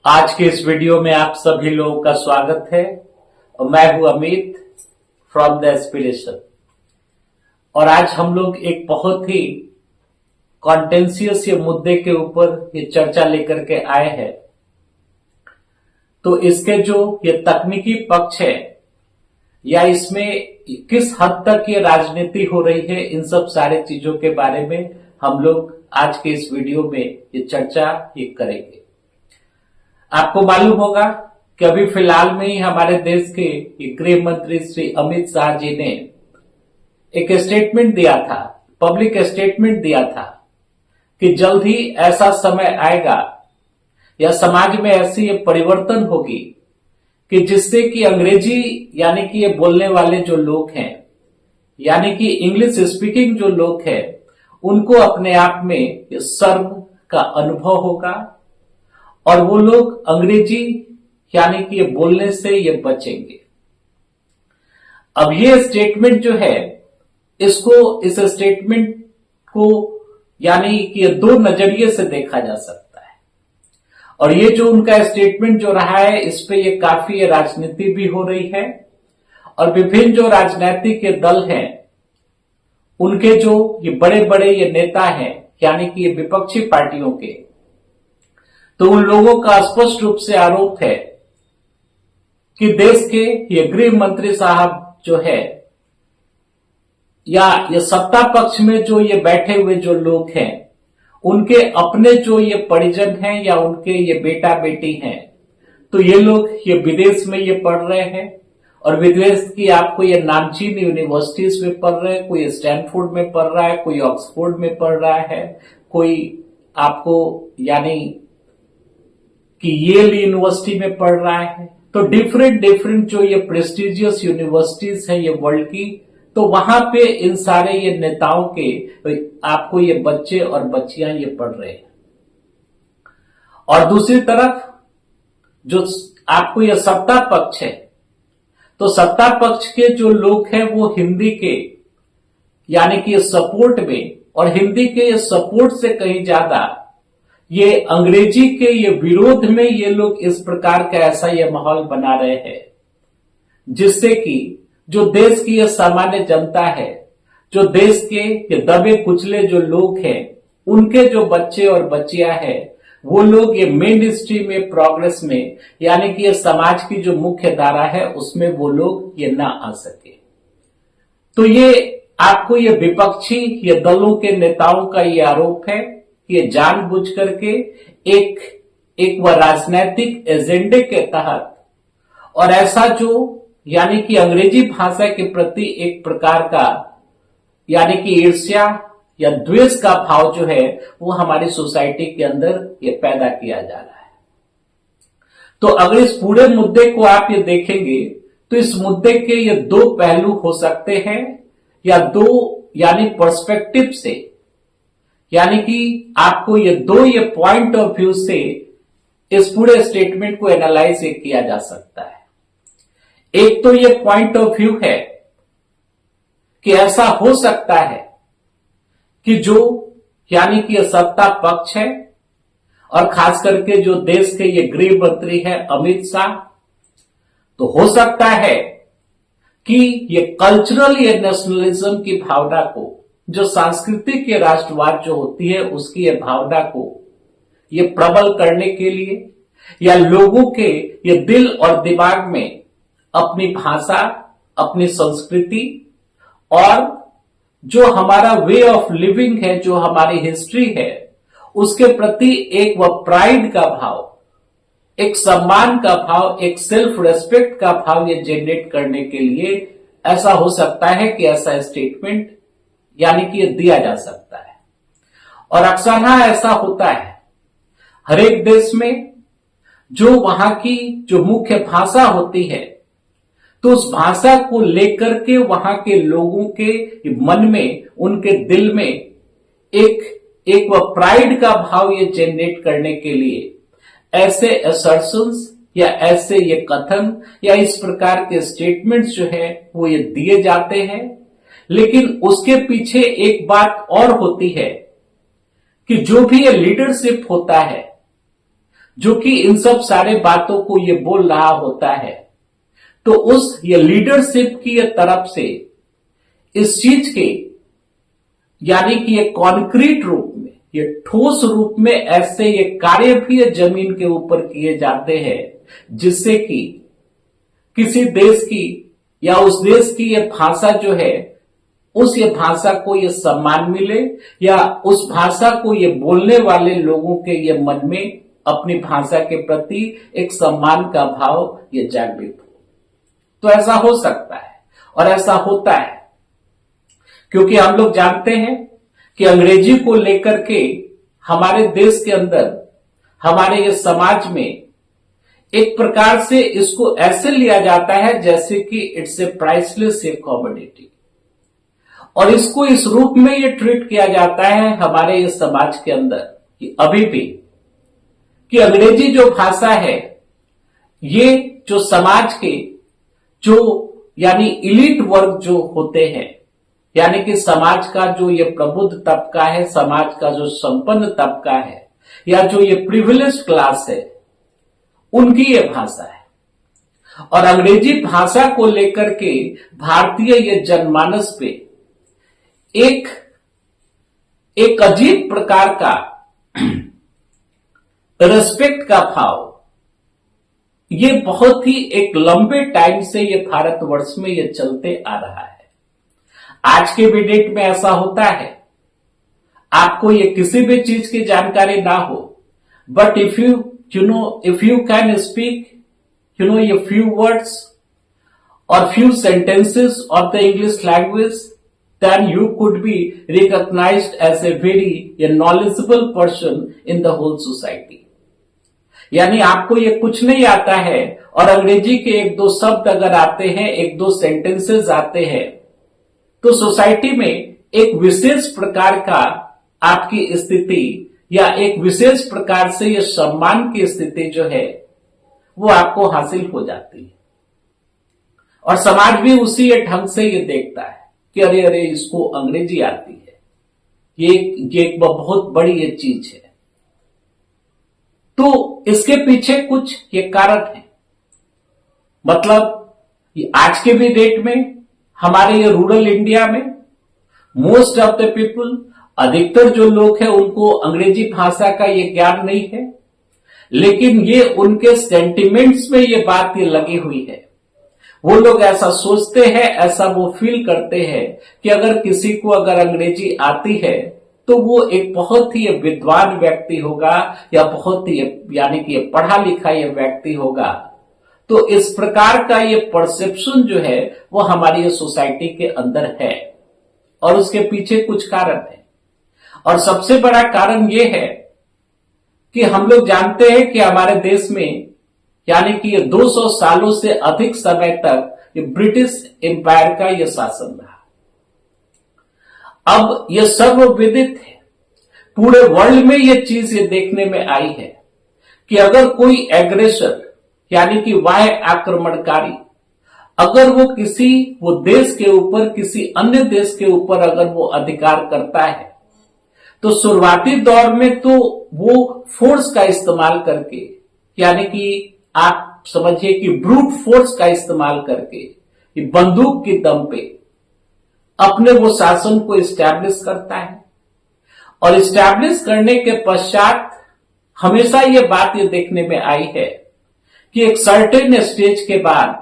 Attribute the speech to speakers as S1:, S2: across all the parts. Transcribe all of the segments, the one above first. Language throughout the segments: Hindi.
S1: आज के इस वीडियो में आप सभी लोगों का स्वागत है और मैं हूं अमित फ्रॉम द एस्पिरेशन। और आज हम लोग एक बहुत ही कॉन्टेंशियस ये मुद्दे के ऊपर ये चर्चा लेकर के आए हैं। तो इसके जो ये तकनीकी पक्ष है या इसमें किस हद तक ये राजनीति हो रही है, इन सब सारे चीजों के बारे में हम लोग आज के इस वीडियो में ये चर्चा ये करेंगे। आपको मालूम होगा कि अभी फिलहाल में ही हमारे देश के गृह मंत्री श्री अमित शाह जी ने एक स्टेटमेंट दिया था, पब्लिक स्टेटमेंट दिया था कि जल्द ही ऐसा समय आएगा या समाज में ऐसी ये परिवर्तन होगी कि जिससे कि अंग्रेजी यानी कि ये बोलने वाले जो लोग हैं यानी कि इंग्लिश स्पीकिंग जो लोग हैं उनको अपने आप में ये शर्म का अनुभव होगा और वो लोग अंग्रेजी यानी कि ये बोलने से ये बचेंगे। अब ये स्टेटमेंट जो है इस स्टेटमेंट को यानी कि दो नजरिए से देखा जा सकता है। और ये जो उनका स्टेटमेंट जो रहा है इस पे ये काफी राजनीति भी हो रही है और विभिन्न जो राजनीतिक दल हैं उनके जो ये बड़े बड़े ये नेता हैं यानी कि ये विपक्षी पार्टियों के, तो उन लोगों का स्पष्ट रूप से आरोप है कि देश के ये गृह मंत्री साहब जो है या ये सत्ता पक्ष में जो ये बैठे हुए जो लोग हैं उनके अपने जो ये परिजन हैं या उनके ये बेटा बेटी हैं, तो ये लोग ये विदेश में ये पढ़ रहे हैं और विदेश की आपको ये नामचीन यूनिवर्सिटीज में पढ़ रहे हैं। कोई स्टैनफोर्ड में पढ़ रहा है, कोई ऑक्सफोर्ड में पढ़ रहा है, कोई आपको यानी कि येल यूनिवर्सिटी में पढ़ रहा है। तो डिफरेंट जो ये प्रेस्टिजियस यूनिवर्सिटीज है ये वर्ल्ड की, तो वहां पे इन सारे ये नेताओं के आपको ये बच्चे और बच्चियां ये पढ़ रहे हैं। और दूसरी तरफ जो आपको ये सत्ता पक्ष है, तो सत्ता पक्ष के जो लोग हैं वो हिंदी के यानी कि सपोर्ट में और हिंदी के ये सपोर्ट से कहीं ज्यादा ये अंग्रेजी के ये विरोध में ये लोग इस प्रकार का ऐसा ये माहौल बना रहे हैं जिससे कि जो देश की ये सामान्य जनता है, जो देश के ये दबे कुचले जो लोग हैं, उनके जो बच्चे और बच्चियां हैं वो लोग ये मेन स्ट्रीम में प्रोग्रेस में यानी कि ये समाज की जो मुख्य धारा है उसमें वो लोग ये ना आ सके। तो ये आपको ये विपक्षी ये दलों के नेताओं का ये आरोप है कि ये जानबूझ करके एक वह राजनीतिक एजेंडे के तहत और ऐसा जो यानी कि अंग्रेजी भाषा के प्रति एक प्रकार का यानी कि ईर्ष्या या द्वेष का भाव जो है वो हमारी सोसाइटी के अंदर ये पैदा किया जा रहा है। तो अगर इस पूरे मुद्दे को आप ये देखेंगे तो इस मुद्दे के ये दो पहलू हो सकते हैं या दो यानी पर्सपेक्टिव से यानी कि आपको ये दो ये पॉइंट ऑफ व्यू से इस पूरे स्टेटमेंट को एनालाइज किया जा सकता है। एक तो ये पॉइंट ऑफ व्यू है कि ऐसा हो सकता है कि जो यानी कि ये सत्ता पक्ष है और खास करके जो देश के ये गृह मंत्री है अमित शाह, तो हो सकता है कि ये कल्चरल ये नेशनलिज्म की भावना को, जो सांस्कृतिक ये राष्ट्रवाद जो होती है उसकी ये भावना को ये प्रबल करने के लिए या लोगों के ये दिल और दिमाग में अपनी भाषा, अपनी संस्कृति और जो हमारा वे ऑफ लिविंग है, जो हमारी हिस्ट्री है, उसके प्रति एक वह प्राइड का भाव, एक सम्मान का भाव, एक सेल्फ रेस्पेक्ट का भाव ये जनरेट करने के लिए ऐसा हो सकता है कि ऐसा स्टेटमेंट यानी कि ये दिया जा सकता है। और अक्सर ऐसा होता है हर एक देश में, जो वहां की जो मुख्य भाषा होती है तो उस भाषा को लेकर के वहां के लोगों के मन में, उनके दिल में एक वह प्राइड का भाव ये जनरेट करने के लिए ऐसे असर्शंस या ऐसे ये कथन या इस प्रकार के स्टेटमेंट्स जो है वो ये दिए जाते हैं। लेकिन उसके पीछे एक बात और होती है कि जो भी ये लीडरशिप होता है जो कि इन सब सारे बातों को ये बोल रहा होता है, तो उस ये लीडरशिप की ये तरफ से इस चीज के यानी कि ये कॉन्क्रीट रूप में, ये ठोस रूप में ऐसे ये कार्य भी ये जमीन के ऊपर किए जाते हैं जिससे कि किसी देश की या उस देश की ये भाषा जो है, उस ये भाषा को ये सम्मान मिले या उस भाषा को ये बोलने वाले लोगों के ये मन में अपनी भाषा के प्रति एक सम्मान का भाव ये जागृत हो। तो ऐसा हो सकता है और ऐसा होता है, क्योंकि हम लोग जानते हैं कि अंग्रेजी को लेकर के हमारे देश के अंदर, हमारे ये समाज में एक प्रकार से इसको ऐसे लिया जाता है जैसे कि it's a priceless A commodity, और इसको इस रूप में ये ट्रीट किया जाता है हमारे ये समाज के अंदर कि अभी भी कि अंग्रेजी जो भाषा है, ये जो समाज के जो यानी इलीट वर्ग जो होते हैं, यानी कि समाज का जो ये प्रबुद्ध तबका है, समाज का जो संपन्न तबका है या जो ये प्रिविलेज क्लास है, उनकी ये भाषा है। और अंग्रेजी भाषा को लेकर के भारतीय ये जनमानस पे एक अजीब प्रकार का रेस्पेक्ट का भाव ये बहुत ही एक लंबे टाइम से ये भारतवर्ष में ये चलते आ रहा है। आज के भी डेट में ऐसा होता है, आपको ये किसी भी चीज की जानकारी ना हो, but if you can speak ये few words or few sentences of the English language, then you could be recognized as a very knowledgeable person in the whole society. यानी आपको ये कुछ नहीं आता है और अंग्रेजी के एक दो शब्द अगर आते हैं, एक दो सेंटेंसेस आते हैं, तो सोसाइटी में एक विशेष प्रकार का आपकी स्थिति या एक विशेष प्रकार से ये सम्मान की स्थिति जो है वो आपको हासिल हो जाती है। और समाज भी उसी ढंग से ये देखता है कि अरे अरे इसको अंग्रेजी आती है, ये एक बहुत बड़ी ये चीज है। तो इसके पीछे कुछ ये कारण है, मतलब ये आज के भी डेट में हमारे ये रूरल इंडिया में मोस्ट ऑफ द पीपल, अधिकतर जो लोग हैं उनको अंग्रेजी भाषा का ये ज्ञान नहीं है, लेकिन ये उनके सेंटिमेंट्स में ये बात ये लगी हुई है। वो लोग ऐसा सोचते हैं, ऐसा वो फील करते हैं कि अगर किसी को अगर अंग्रेजी आती है तो वो एक बहुत ही विद्वान व्यक्ति होगा या बहुत ही यानी कि पढ़ा लिखा ये व्यक्ति होगा। तो इस प्रकार का ये परसेप्शन जो है वो हमारी सोसाइटी के अंदर है और उसके पीछे कुछ कारण है। और सबसे बड़ा कारण ये है कि हम लोग जानते हैं कि हमारे देश में यानी कि ये 200 सालों से अधिक समय तक ये ब्रिटिश एम्पायर का ये शासन रहा। अब ये सर्वविदित है, पूरे वर्ल्ड में ये चीज ये देखने में आई है कि अगर कोई एग्रेसर यानी कि बाह्य आक्रमणकारी अगर वो देश के ऊपर, किसी अन्य देश के ऊपर अगर वो अधिकार करता है, तो शुरुआती दौर में तो वो फोर्स का इस्तेमाल करके, यानी कि आप समझिए कि ब्रूट फोर्स का इस्तेमाल करके, बंदूक की दम पे अपने वो शासन को इस्टेब्लिश करता है। और इस्टेब्लिश करने के पश्चात हमेशा ये बात ये देखने में आई है कि एक सर्टेन स्टेज के बाद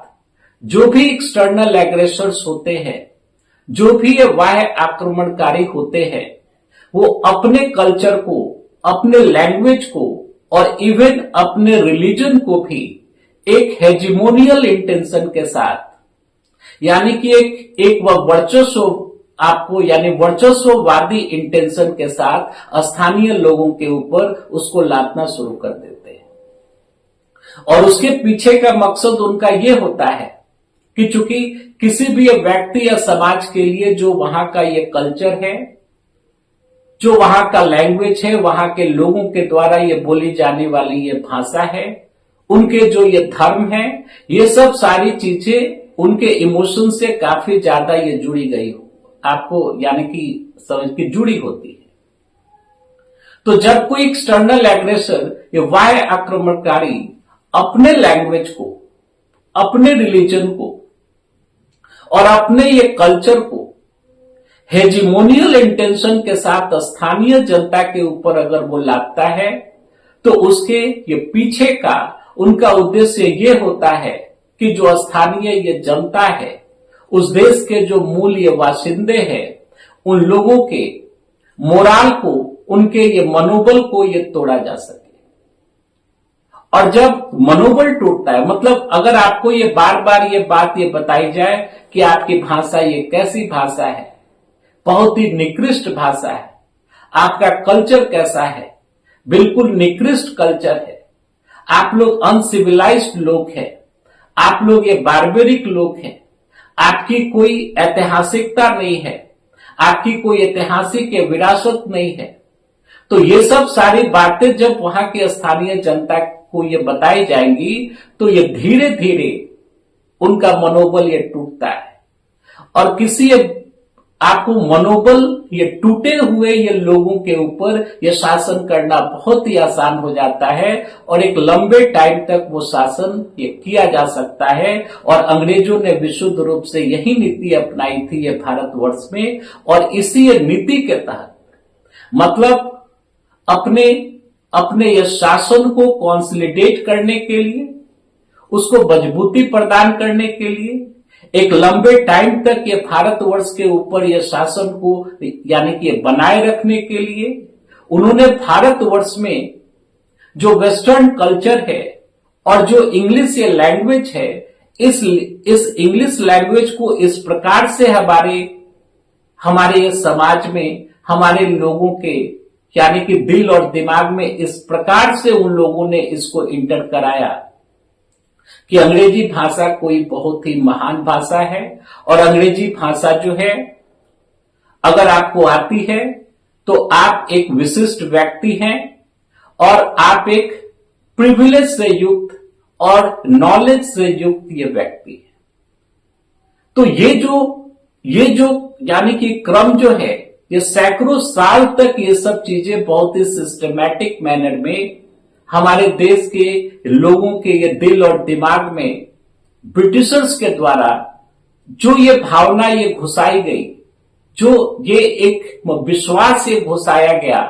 S1: जो भी एक्सटर्नल एग्रेसर्स होते हैं, जो भी ये बाह्य आक्रमणकारी होते हैं, वो अपने कल्चर को, अपने लैंग्वेज को और इवन अपने रिलीजन को भी एक हेजिमोनियल इंटेंशन के साथ, यानी कि एक वर्चस्व आपको यानी वर्चस्ववादी इंटेंशन के साथ स्थानीय लोगों के ऊपर उसको लादना शुरू कर देते हैं। और उसके पीछे का मकसद उनका ये होता है कि चूंकि किसी भी व्यक्ति या समाज के लिए जो वहां का ये कल्चर है, जो वहां का लैंग्वेज है, वहां के लोगों के द्वारा ये बोली जाने वाली ये भाषा है, उनके जो ये धर्म है, ये सब सारी चीजें उनके इमोशन से काफी ज्यादा ये जुड़ी गई हो, आपको यानी कि समझ की जुड़ी होती है। तो जब कोई एक्सटर्नल एग्रेसर या बाह्य आक्रमणकारी अपने लैंग्वेज को, अपने रिलीजन को और अपने ये कल्चर को हेजिमोनियल इंटेंशन के साथ स्थानीय जनता के ऊपर अगर वो लादता है, तो उसके ये पीछे का उनका उद्देश्य ये होता है कि जो स्थानीय ये जनता है, उस देश के जो मूल ये वासिंदे हैं, उन लोगों के मोराल को, उनके ये मनोबल को ये तोड़ा जा सके। और जब मनोबल टूटता है, मतलब अगर आपको ये बार बार ये बात ये बताई जाए कि आपकी भाषा ये कैसी भाषा है, बहुत ही निकृष्ट भाषा है, आपका कल्चर कैसा है, बिल्कुल निकृष्ट कल्चर है, आप लोग अनसिविलाइज्ड लोग हैं, आप लोग ये बार्बेरिक लोग हैं, आपकी कोई ऐतिहासिकता नहीं है, आपकी कोई ऐतिहासिक विरासत नहीं है, तो ये सब सारी बातें जब वहां की स्थानीय जनता को ये बताई जाएंगी, तो ये धीरे धीरे उनका मनोबल ये टूटता है। और किसी आपको मनोबल ये टूटे हुए ये लोगों के ऊपर ये शासन करना बहुत ही आसान हो जाता है और एक लंबे टाइम तक वो शासन ये किया जा सकता है। और अंग्रेजों ने विशुद्ध रूप से यही नीति अपनाई थी ये भारतवर्ष में, और इसी नीति के तहत, मतलब अपने ये शासन को कॉन्सोलिडेट करने के लिए, उसको मजबूती प्रदान करने के लिए, एक लंबे टाइम तक ये भारतवर्ष के ऊपर ये शासन को यानी कि बनाए रखने के लिए उन्होंने भारतवर्ष में जो वेस्टर्न कल्चर है और जो इंग्लिश ये लैंग्वेज है, इस इंग्लिश लैंग्वेज को इस प्रकार से हमारे समाज में, हमारे लोगों के यानी कि दिल और दिमाग में इस प्रकार से उन लोगों ने इसको इंटर कराया कि अंग्रेजी भाषा कोई बहुत ही महान भाषा है। और अंग्रेजी भाषा जो है, अगर आपको आती है तो आप एक विशिष्ट व्यक्ति हैं और आप एक प्रिविलेज से युक्त और नॉलेज से युक्त ये व्यक्ति है। तो ये जो यानी कि क्रम जो है, ये सैकड़ों साल तक ये सब चीजें बहुत ही सिस्टमैटिक मैनर में हमारे देश के लोगों के ये दिल और दिमाग में ब्रिटिशर्स के द्वारा जो ये भावना ये घुसाई गई, जो ये एक विश्वास ये घुसाया गया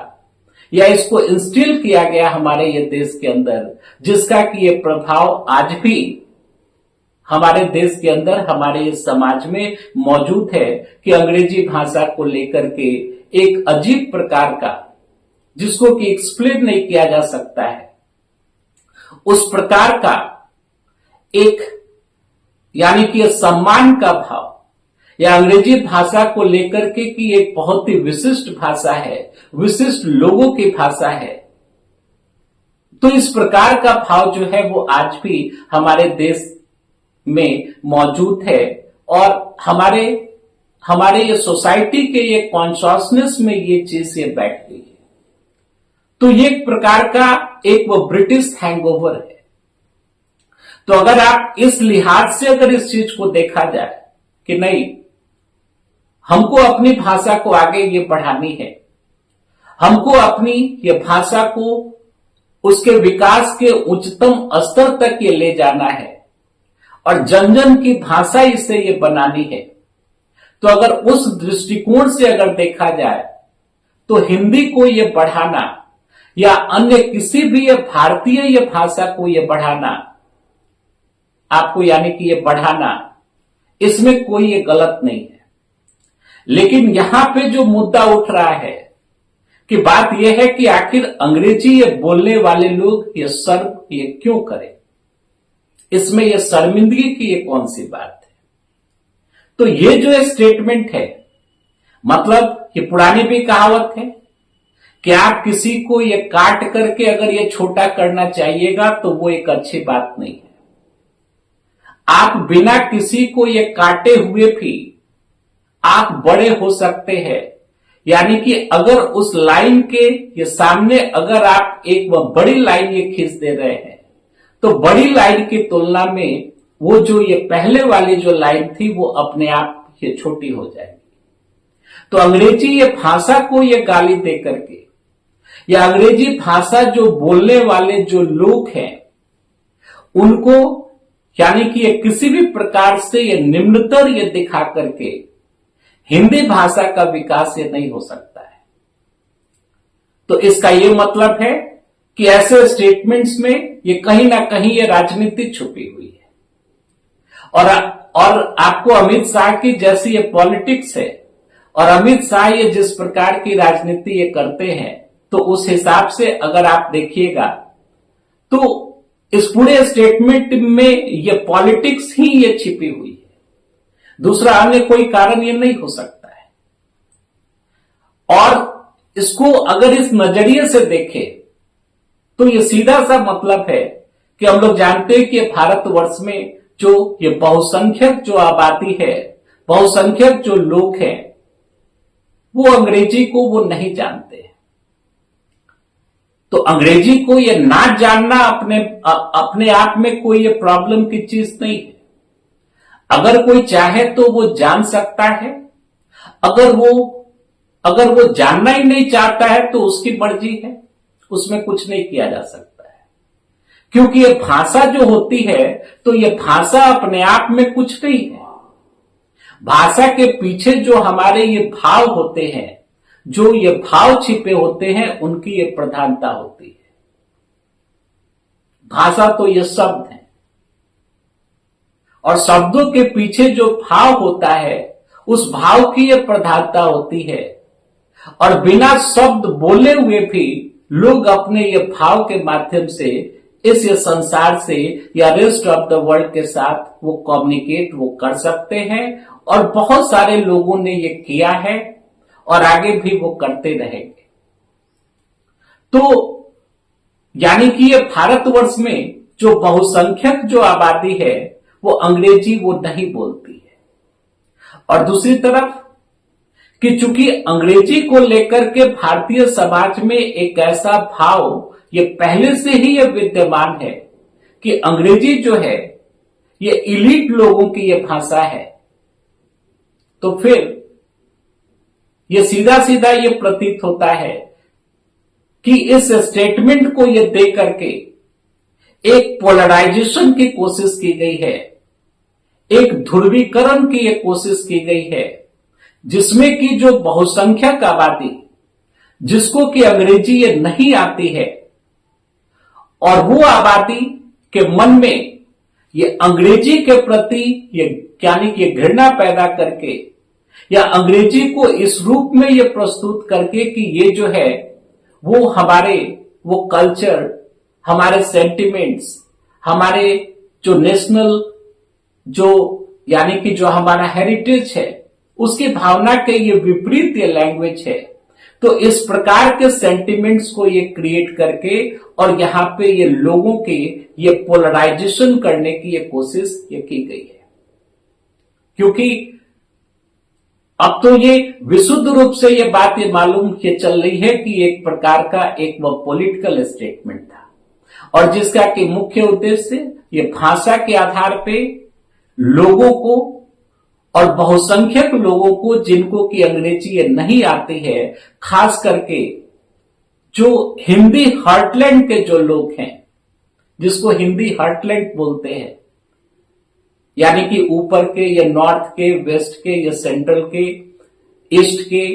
S1: या इसको इंस्टिल किया गया हमारे ये देश के अंदर, जिसका कि ये प्रभाव आज भी हमारे देश के अंदर, हमारे इस समाज में मौजूद है कि अंग्रेजी भाषा को लेकर के एक अजीब प्रकार का, जिसको कि एक्सप्लेन नहीं किया जा सकता है, उस प्रकार का एक यानी कि सम्मान का भाव या अंग्रेजी भाषा को लेकर के कि एक बहुत ही विशिष्ट भाषा है, विशिष्ट लोगों की भाषा है, तो इस प्रकार का भाव जो है वो आज भी हमारे देश में मौजूद है। और हमारे ये सोसाइटी के ये कॉन्शियसनेस में ये चीज ये बैठ गई है। तो ये एक प्रकार का एक वो ब्रिटिश हैंगओवर है। तो अगर आप इस लिहाज से अगर इस चीज को देखा जाए कि नहीं, हमको अपनी भाषा को आगे ये बढ़ानी है, हमको अपनी ये भाषा को उसके विकास के उच्चतम स्तर तक ये ले जाना है और जन जन की भाषा इसे ये बनानी है, तो अगर उस दृष्टिकोण से अगर देखा जाए तो हिंदी को ये बढ़ाना या अन्य किसी भी ये भारतीय ये भाषा को ये बढ़ाना, आपको यानी कि ये बढ़ाना, इसमें कोई ये गलत नहीं है। लेकिन यहां पे जो मुद्दा उठ रहा है कि बात यह है कि आखिर अंग्रेजी ये बोलने वाले लोग ये शर्म ये क्यों करें, इसमें ये शर्मिंदगी की ये कौन सी बात है। तो ये जो स्टेटमेंट है, मतलब ये पुरानी भी कहावत है कि आप किसी को ये काट करके अगर ये छोटा करना चाहिएगा तो वो एक अच्छी बात नहीं है। आप बिना किसी को ये काटे हुए भी आप बड़े हो सकते हैं। यानी कि अगर उस लाइन के ये सामने अगर आप एक बड़ी लाइन ये खींच दे रहे हैं, तो बड़ी लाइन की तुलना में वो जो ये पहले वाली जो लाइन थी वो अपने आप ये छोटी हो जाएगी। तो अंग्रेजी ये भाषा को ये गाली दे करके या अंग्रेजी भाषा जो बोलने वाले जो लोग हैं उनको यानी कि ये किसी भी प्रकार से ये निम्नतर ये दिखा करके हिंदी भाषा का विकास ये नहीं हो सकता है। तो इसका ये मतलब है कि ऐसे स्टेटमेंट्स में ये कहीं ना कहीं ये राजनीति छुपी हुई है। और आपको अमित शाह की जैसी ये पॉलिटिक्स है और अमित शाह ये जिस प्रकार की राजनीति ये करते हैं, तो उस हिसाब से अगर आप देखिएगा तो इस पूरे स्टेटमेंट में ये पॉलिटिक्स ही ये छिपी हुई है, दूसरा अन्य कोई कारण ये नहीं हो सकता है। और इसको अगर इस नजरिए से देखें तो ये सीधा सा मतलब है कि हम लोग जानते हैं कि भारतवर्ष में जो ये बहुसंख्यक जो आबादी है, बहुसंख्यक जो लोग हैं, वो अंग्रेजी को वो नहीं जानते। तो अंग्रेजी को ये ना जानना अपने आप में कोई ये प्रॉब्लम की चीज नहीं है। अगर कोई चाहे तो वो जान सकता है, अगर वो जानना ही नहीं चाहता है तो उसकी मर्जी है, उसमें कुछ नहीं किया जा सकता है। क्योंकि ये भाषा जो होती है तो ये भाषा अपने आप में कुछ नहीं है। भाषा के पीछे जो हमारे ये भाव होते हैं, जो ये भाव छिपे होते हैं, उनकी ये प्रधानता होती है। भाषा तो ये शब्द है और शब्दों के पीछे जो भाव होता है उस भाव की ये प्रधानता होती है। और बिना शब्द बोले हुए भी लोग अपने ये भाव के माध्यम से इस ये संसार से या रेस्ट ऑफ द वर्ल्ड के साथ वो कम्युनिकेट वो कर सकते हैं। और बहुत सारे लोगों ने ये किया है और आगे भी वो करते रहेंगे। तो यानी कि ये भारतवर्ष में जो बहुसंख्यक जो आबादी है वो अंग्रेजी वो नहीं बोलती है। और दूसरी तरफ कि चूंकि अंग्रेजी को लेकर के भारतीय समाज में एक ऐसा भाव ये पहले से ही ये विद्यमान है कि अंग्रेजी जो है ये इलीट लोगों की ये भाषा है, तो फिर ये सीधा सीधा ये प्रतीत होता है कि इस स्टेटमेंट को ये दे करके एक पोलराइजेशन की कोशिश की गई है, एक ध्रुवीकरण की ये कोशिश की गई है, जिसमें कि जो बहुसंख्यक आबादी जिसको कि अंग्रेजी ये नहीं आती है और वो आबादी के मन में ये अंग्रेजी के प्रति ये यानी कि घृणा पैदा करके या अंग्रेजी को इस रूप में ये प्रस्तुत करके कि ये जो है वो हमारे वो कल्चर, हमारे सेंटिमेंट्स, हमारे जो नेशनल जो यानी कि जो हमारा हेरिटेज है उसकी भावना के ये विपरीत ये लैंग्वेज है। तो इस प्रकार के सेंटिमेंट्स को ये क्रिएट करके और यहाँ पे ये लोगों के ये पोलराइजेशन करने की ये कोशिश ये की गई है। क्योंकि अब तो ये विशुद्ध रूप से ये बात ये मालूम ये चल रही है कि एक प्रकार का एक वो पॉलिटिकल स्टेटमेंट था और जिसका कि मुख्य उद्देश्य ये भाषा के आधार पे लोगों को और बहुसंख्यक लोगों को जिनको कि अंग्रेजी ये नहीं आती है, खास करके जो हिंदी हार्टलैंड के जो लोग हैं, जिसको हिंदी हार्टलैंड बोलते हैं, यानी कि ऊपर के या नॉर्थ के, वेस्ट के या सेंट्रल के, ईस्ट के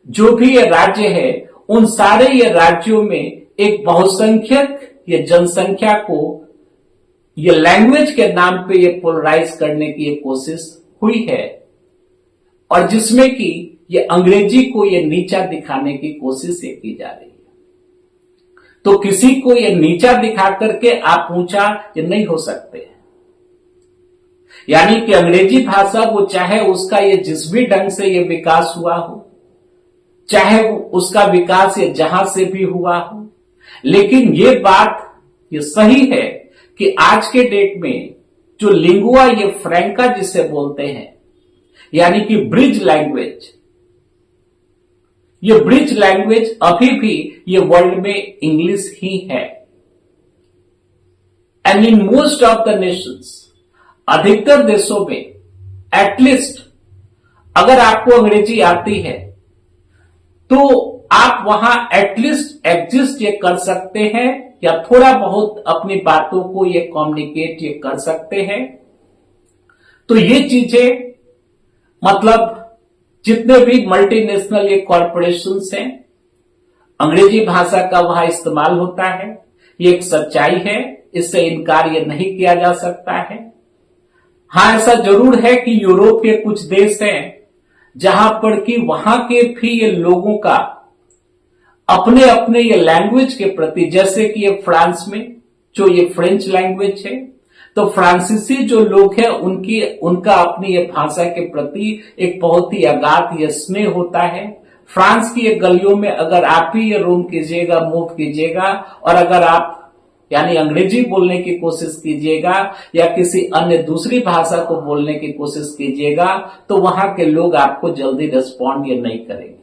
S1: जो भी ये राज्य है, उन सारे ये राज्यों में एक बहुसंख्यक ये जनसंख्या को ये लैंग्वेज के नाम पे ये पोलराइज करने की ये कोशिश हुई है और जिसमें कि ये अंग्रेजी को ये नीचा दिखाने की कोशिश ये की जा रही है। तो किसी को ये नीचा दिखा करके आप ऊंचा ये नहीं हो सकते हैं। यानी कि अंग्रेजी भाषा वो चाहे उसका ये जिस भी ढंग से ये विकास हुआ हो, चाहे उसका विकास ये जहां से भी हुआ हो, लेकिन ये बात ये सही है कि आज के डेट में जो लिंगुआ ये फ्रैंका जिसे बोलते हैं, यानी कि ब्रिज लैंग्वेज, ये ब्रिज लैंग्वेज अभी भी ये वर्ल्ड में इंग्लिश ही है। And in most of the Nations, अधिकतर देशों में एटलीस्ट अगर आपको अंग्रेजी आती है तो आप वहां एटलीस्ट एग्जिस्ट ये कर सकते हैं या थोड़ा बहुत अपनी बातों को ये कम्युनिकेट ये कर सकते हैं। तो ये चीजें मतलब जितने भी मल्टीनेशनल ये कॉरपोरेशंस हैं, अंग्रेजी भाषा का वहां इस्तेमाल होता है, ये एक सच्चाई है, इससे इनकार ये नहीं किया जा सकता है। हां, ऐसा जरूर है कि यूरोप के कुछ देश हैं जहां पर कि वहां के भी ये लोगों का अपने अपने ये लैंग्वेज के प्रति, जैसे कि ये फ्रांस में जो ये फ्रेंच लैंग्वेज है, तो फ्रांसीसी जो लोग हैं उनका अपनी ये भाषा के प्रति एक बहुत ही अगाध ये स्नेह होता है। फ्रांस की ये गलियों में अगर आप भी ये रोम कीजिएगा, मूव कीजिएगा, और अगर आप यानी अंग्रेजी बोलने की कोशिश कीजिएगा या किसी अन्य दूसरी भाषा को बोलने की कोशिश कीजिएगा, तो वहां के लोग आपको जल्दी रिस्पॉन्ड ये नहीं करेंगे।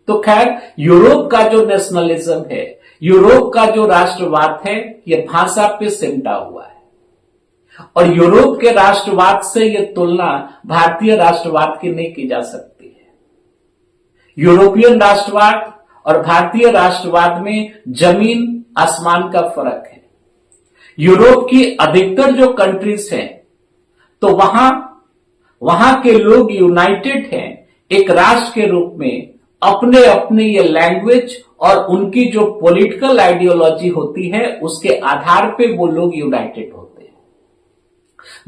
S1: तो खैर, यूरोप का जो नेशनलिज्म है, यूरोप का जो राष्ट्रवाद है, ये भाषा पे सिमटा हुआ है, और यूरोप के राष्ट्रवाद से ये तुलना भारतीय राष्ट्रवाद की नहीं की जा सकती है। यूरोपियन राष्ट्रवाद और भारतीय राष्ट्रवाद में जमीन आसमान का फर्क है। यूरोप की अधिकतर जो कंट्रीज हैं, तो वहां के लोग यूनाइटेड हैं एक राष्ट्र के रूप में, अपने अपने ये लैंग्वेज और उनकी जो पॉलिटिकल आइडियोलॉजी होती है उसके आधार पे वो लोग यूनाइटेड होते हैं।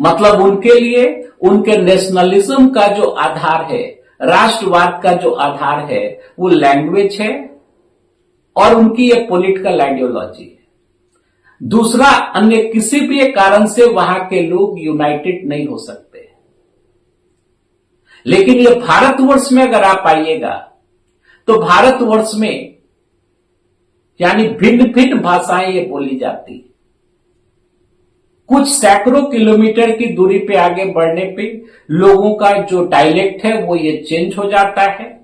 S1: मतलब उनके लिए उनके नेशनलिज्म का जो आधार है, राष्ट्रवाद का जो आधार है, वो लैंग्वेज है और उनकी ये पॉलिटिकल आइडियोलॉजी है। दूसरा अन्य किसी भी एक कारण से वहां के लोग यूनाइटेड नहीं हो सकते। लेकिन ये भारतवर्ष में अगर आप आइएगा, तो भारतवर्ष में यानी भिन्न भिन्न भाषाएं ये बोली जाती है। कुछ सैकड़ों किलोमीटर की दूरी पे आगे बढ़ने पे लोगों का जो डायलेक्ट है वो ये चेंज हो जाता है।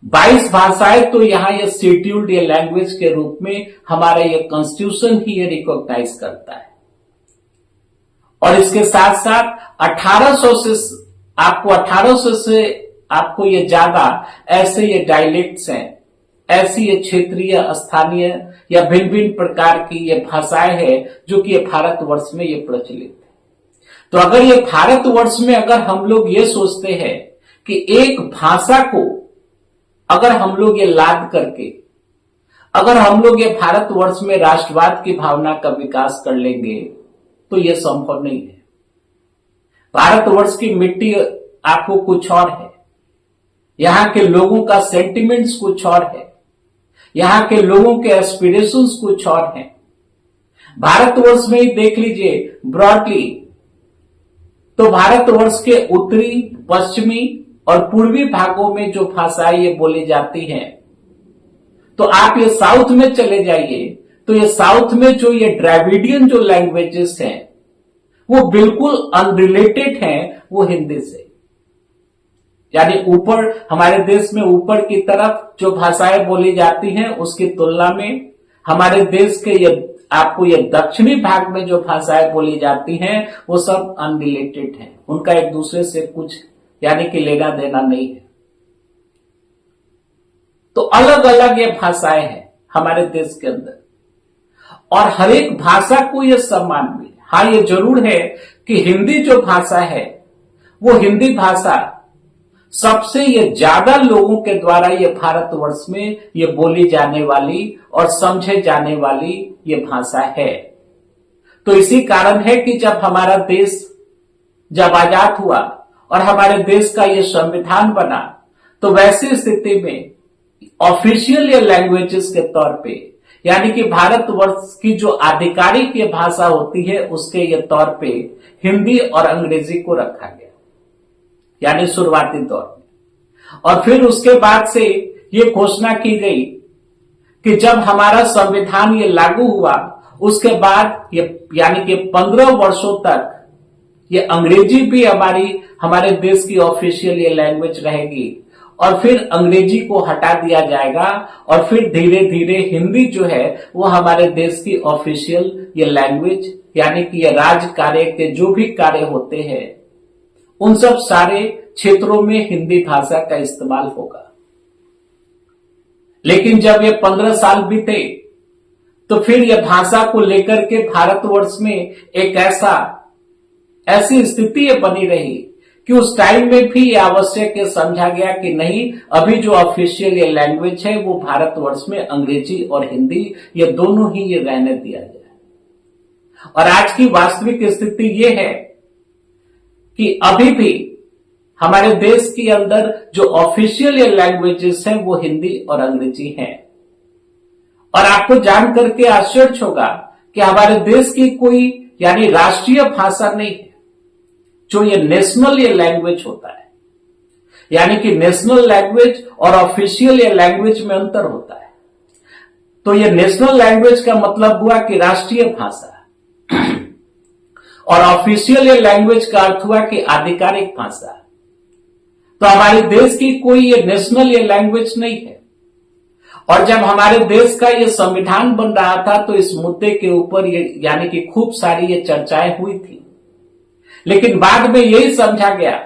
S1: 22 भाषाएं तो यहां ये शेड्यूल्ड ये लैंग्वेज के रूप में हमारा ये कॉन्स्टिट्यूशन ही ये रिकॉग्नाइज करता है। और इसके साथ साथ 1800 से आपको ये ज्यादा ऐसे ये डायलेक्ट्स हैं, ऐसी ये क्षेत्रीय, स्थानीय या भिन्न भिन्न प्रकार की ये भाषाएं हैं जो कि ये भारतवर्ष में ये प्रचलित है। तो अगर ये भारतवर्ष में अगर हम लोग ये सोचते हैं कि एक भाषा को अगर हम लोग ये लाद करके अगर हम लोग ये भारतवर्ष में राष्ट्रवाद की भावना का विकास कर लेंगे, तो ये संभव नहीं है। भारतवर्ष की मिट्टी आपको कुछ और है, यहां के लोगों का सेंटिमेंट्स कुछ और है, यहां के लोगों के एस्पिरेशंस कुछ और हैं। भारतवर्ष में ही देख लीजिए ब्रॉडली, तो भारतवर्ष के उत्तरी, पश्चिमी और पूर्वी भागों में जो भाषाएं ये बोली जाती हैं, तो आप ये साउथ में चले जाइए, तो ये साउथ में जो ये द्रविडियन जो लैंग्वेजेस हैं वो बिल्कुल अनरिलेटेड हैं वो हिंदी से। यानी ऊपर हमारे देश में ऊपर की तरफ जो भाषाएं बोली जाती हैं उसकी तुलना में हमारे देश के ये आपको ये दक्षिणी भाग में जो भाषाएं बोली जाती हैं वो सब अनरिलेटेड हैं, उनका एक दूसरे से कुछ यानी कि लेना देना नहीं है। तो अलग अलग ये भाषाएं हैं हमारे देश के अंदर, और हर एक भाषा को ये सम्मान भी। हाँ, ये जरूर है कि हिंदी जो भाषा है वो हिंदी भाषा सबसे ये ज्यादा लोगों के द्वारा ये भारतवर्ष में ये बोली जाने वाली और समझे जाने वाली ये भाषा है। तो इसी कारण है कि जब हमारा देश जब आजाद हुआ और हमारे देश का ये संविधान बना, तो वैसी स्थिति में ऑफिशियल ये लैंग्वेजेस के तौर पे यानी कि भारतवर्ष की जो आधिकारिक ये भाषा होती है उसके ये तौर पे हिंदी और अंग्रेजी को रखा गया, यानी शुरुआती दौर में। और फिर उसके बाद से ये घोषणा की गई कि जब हमारा संविधान ये लागू हुआ उसके बाद ये यानी कि 15 वर्षों तक ये अंग्रेजी भी हमारे देश की ऑफिशियल ये लैंग्वेज रहेगी, और फिर अंग्रेजी को हटा दिया जाएगा, और फिर धीरे धीरे हिंदी जो है वो हमारे देश की ऑफिशियल ये लैंग्वेज यानी कि ये राज कार्य के जो भी कार्य होते हैं उन सब सारे क्षेत्रों में हिंदी भाषा का इस्तेमाल होगा। लेकिन जब ये 15 साल बीते तो फिर यह भाषा को लेकर के भारतवर्ष में एक ऐसी स्थिति बनी रही कि उस टाइम में भी ये आवश्यक समझा गया कि नहीं, अभी जो ऑफिशियल ये लैंग्वेज है वो भारतवर्ष में अंग्रेजी और हिंदी ये दोनों ही ये रहने दिया गया। और आज की वास्तविक स्थिति ये है कि अभी भी हमारे देश के अंदर जो ऑफिशियल ये लैंग्वेजेस हैं वो हिंदी और अंग्रेजी हैं। और आपको जान करके आश्चर्य होगा कि हमारे देश की कोई यानी राष्ट्रीय भाषा नहीं है, जो ये नेशनल ये लैंग्वेज होता है। यानी कि नेशनल लैंग्वेज और ऑफिशियल ये लैंग्वेज में अंतर होता है। तो ये नेशनल लैंग्वेज का मतलब हुआ कि राष्ट्रीय भाषा, और ऑफिशियल ये लैंग्वेज का अर्थ हुआ कि आधिकारिक भाषा। तो हमारे देश की कोई ये नेशनल ये लैंग्वेज नहीं है। और जब हमारे देश का ये संविधान बन रहा था तो इस मुद्दे के ऊपर ये यानी कि खूब सारी ये चर्चाएं हुई थी। लेकिन बाद में यही समझा गया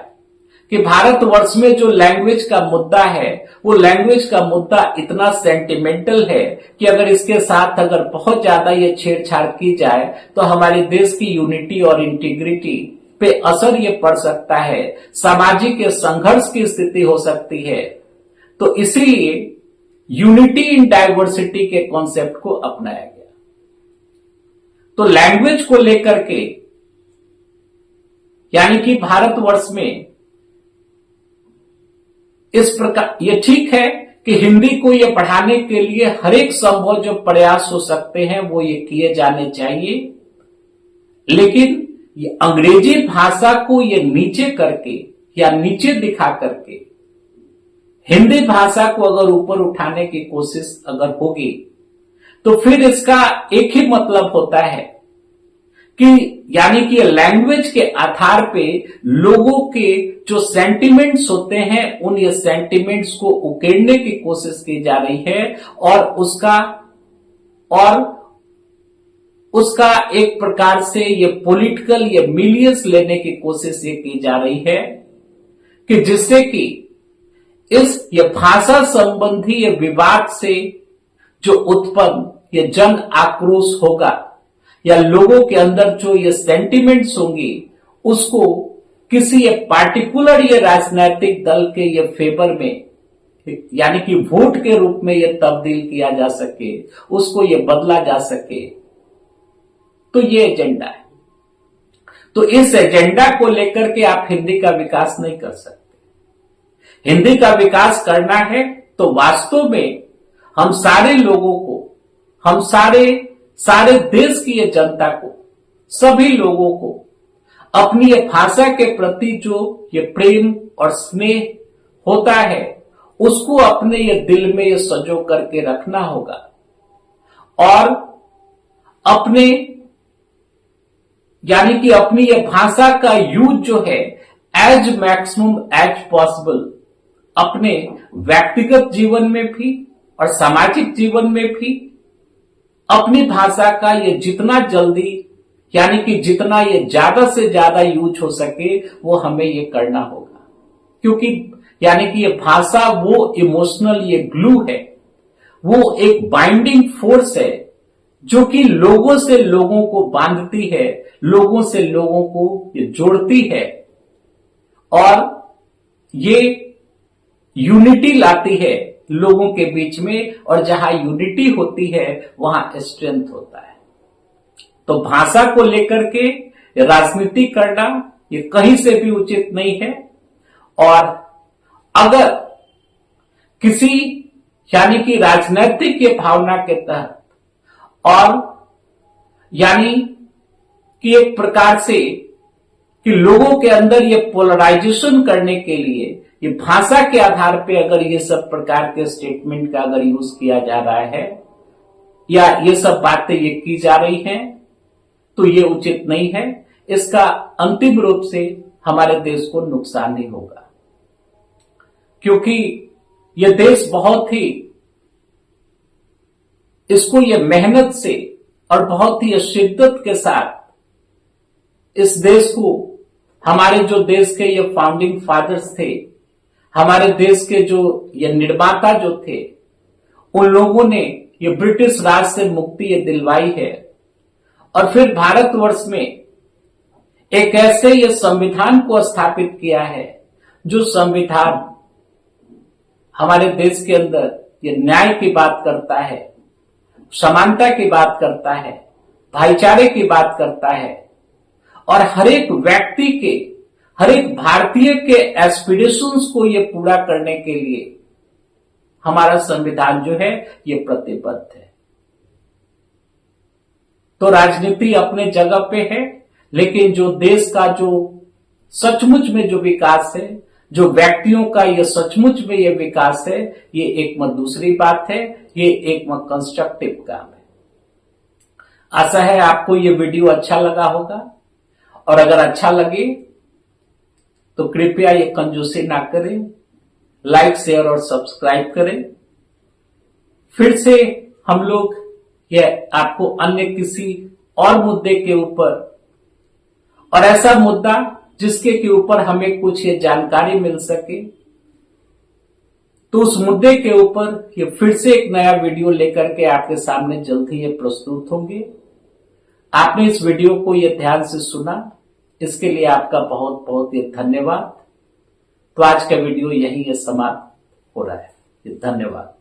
S1: कि भारतवर्ष में जो लैंग्वेज का मुद्दा है वो लैंग्वेज का मुद्दा इतना सेंटिमेंटल है कि अगर इसके साथ अगर बहुत ज्यादा ये छेड़छाड़ की जाए तो हमारे देश की यूनिटी और इंटीग्रिटी पे असर ये पड़ सकता है, सामाजिक संघर्ष की स्थिति हो सकती है। तो इसलिए यूनिटी इन डाइवर्सिटी के कॉन्सेप्ट को अपनाया गया। तो लैंग्वेज को लेकर के यानी कि भारतवर्ष में इस प्रकार ये ठीक है कि हिंदी को ये पढ़ाने के लिए हर एक संभव जो प्रयास हो सकते हैं वो ये किए जाने चाहिए, लेकिन ये अंग्रेजी भाषा को ये नीचे करके या नीचे दिखा करके हिंदी भाषा को अगर ऊपर उठाने की कोशिश अगर होगी तो फिर इसका एक ही मतलब होता है कि यानी कि लैंग्वेज के आधार पे लोगों के जो सेंटिमेंट्स होते हैं उन ये सेंटिमेंट्स को उकेरने की कोशिश की जा रही है और उसका एक प्रकार से ये पॉलिटिकल ये मिलियंस लेने की कोशिश ये की जा रही है कि जिससे कि ये भाषा संबंधी ये विवाद से जो उत्पन्न ये जन आक्रोश होगा या लोगों के अंदर जो ये सेंटिमेंट्स होंगी उसको किसी ये पार्टिकुलर ये राजनीतिक दल के ये फेवर में यानी कि वोट के रूप में ये तब्दील किया जा सके, उसको ये बदला जा सके। तो ये एजेंडा है। तो इस एजेंडा को लेकर के आप हिंदी का विकास नहीं कर सकते। हिंदी का विकास करना है तो वास्तव में हम सारे लोगों को, हम सारे देश की ये जनता को, सभी लोगों को अपनी ये भाषा के प्रति जो ये प्रेम और स्नेह होता है उसको अपने ये दिल में ये संजो करके रखना होगा और अपने यानी कि अपनी ये भाषा का यूज जो है एज मैक्सिमम एज पॉसिबल अपने व्यक्तिगत जीवन में भी और सामाजिक जीवन में भी अपनी भाषा का ये जितना जल्दी यानी कि जितना ये ज्यादा से ज्यादा यूज हो सके वो हमें ये करना होगा। क्योंकि यानी कि ये भाषा वो इमोशनल ये ग्लू है, वो एक बाइंडिंग फोर्स है जो कि लोगों से लोगों को बांधती है, लोगों से लोगों को ये जोड़ती है और ये यूनिटी लाती है लोगों के बीच में। और जहां यूनिटी होती है वहां स्ट्रेंथ होता है। तो भाषा को लेकर के राजनीति करना ये कहीं से भी उचित नहीं है। और अगर किसी यानी कि राजनीतिक के भावना के तहत और यानी कि एक प्रकार से कि लोगों के अंदर ये पोलराइजेशन करने के लिए ये भाषा के आधार पे अगर ये सब प्रकार के स्टेटमेंट का अगर यूज किया जा रहा है या ये सब बातें ये की जा रही हैं तो ये उचित नहीं है। इसका अंतिम रूप से हमारे देश को नुकसान ही होगा, क्योंकि ये देश बहुत ही इसको ये मेहनत से और बहुत ही शिद्दत के साथ इस देश को हमारे जो देश के ये फाउंडिंग फादर्स थे, हमारे देश के जो ये निर्माता जो थे, उन लोगों ने ये ब्रिटिश राज से मुक्ति ये दिलवाई है और फिर भारतवर्ष में एक ऐसे ये संविधान को स्थापित किया है जो संविधान हमारे देश के अंदर ये न्याय की बात करता है, समानता की बात करता है, भाईचारे की बात करता है और हर एक व्यक्ति के, हर एक भारतीय के एस्पिरेशंस को ये पूरा करने के लिए हमारा संविधान जो है ये प्रतिबद्ध है। तो राजनीति अपने जगह पे है, लेकिन जो देश का जो सचमुच में जो विकास है, जो व्यक्तियों का ये सचमुच में ये विकास है, ये एक मत दूसरी बात है, ये एक मत कंस्ट्रक्टिव काम है। आशा है आपको ये वीडियो अच्छा लगा होगा और अगर अच्छा लगे तो कृपया ये कंजूसी ना करें, लाइक शेयर और सब्सक्राइब करें। फिर से हम लोग ये आपको अन्य किसी और मुद्दे के ऊपर और ऐसा मुद्दा जिसके के ऊपर हमें कुछ ये जानकारी मिल सके, तो उस मुद्दे के ऊपर ये फिर से एक नया वीडियो लेकर के आपके सामने जल्द ही ये प्रस्तुत होंगे। आपने इस वीडियो को ये ध्यान से सुना, इसके लिए आपका बहुत बहुत ये धन्यवाद। तो आज का वीडियो यहीं ये समाप्त हो रहा है। धन्यवाद।